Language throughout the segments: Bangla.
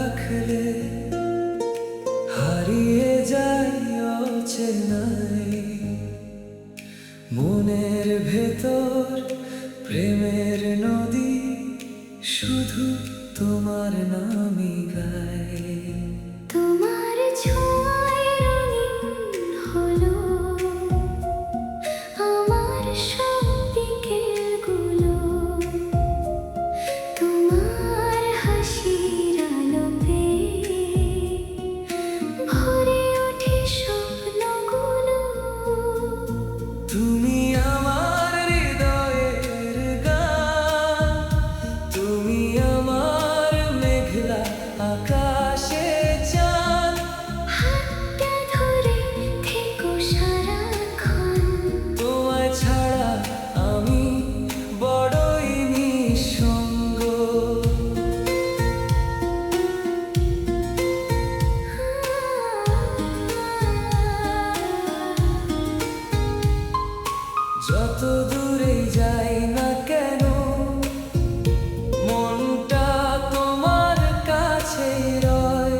রাখলে হারিয়ে যাই অচেনায়। মনের ভেতর প্রেমের নদী শুধু তোমার নামই গায়। তোমার ছোঁয়ায় রঙিন হলো আমার সব বিকেলগুলো। তোমার হাসির আলো পেয়ে ভরে ওঠে স্বপ্নগুলো। তুমি আমার হৃদয়ের গান, তুমি আমার মেঘলা আকাশে চাঁদ। হাতটা ধরে থেকো সারাক্ষণ, তোমায় ছাড়া আমি বড়ই নিঃসঙ্গ। যত দূরে যাই না কেন মনটা তোমার কাছেই রয়।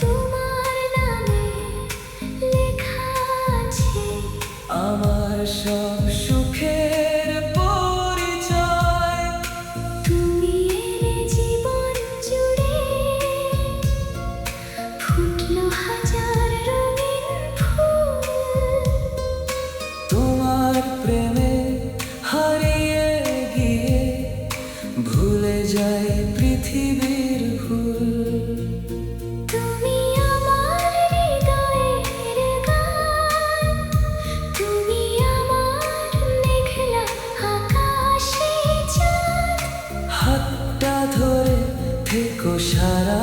তোমার নামে লেখা আছে আমার সব সুখের পরিচয়। তুমি এলে জীবন জুড়ে, ফুটলো হাজার রঙিন ফুল। তোমার প্রেমে হারিয়ে গিয়ে ভুলে যাই পৃথিবীর ভুল। তুমি আমার হৃদয়ের গান, তুমি আমার মেঘলা আকাশে চাঁদ। হাতটা ধরে থেকো সারা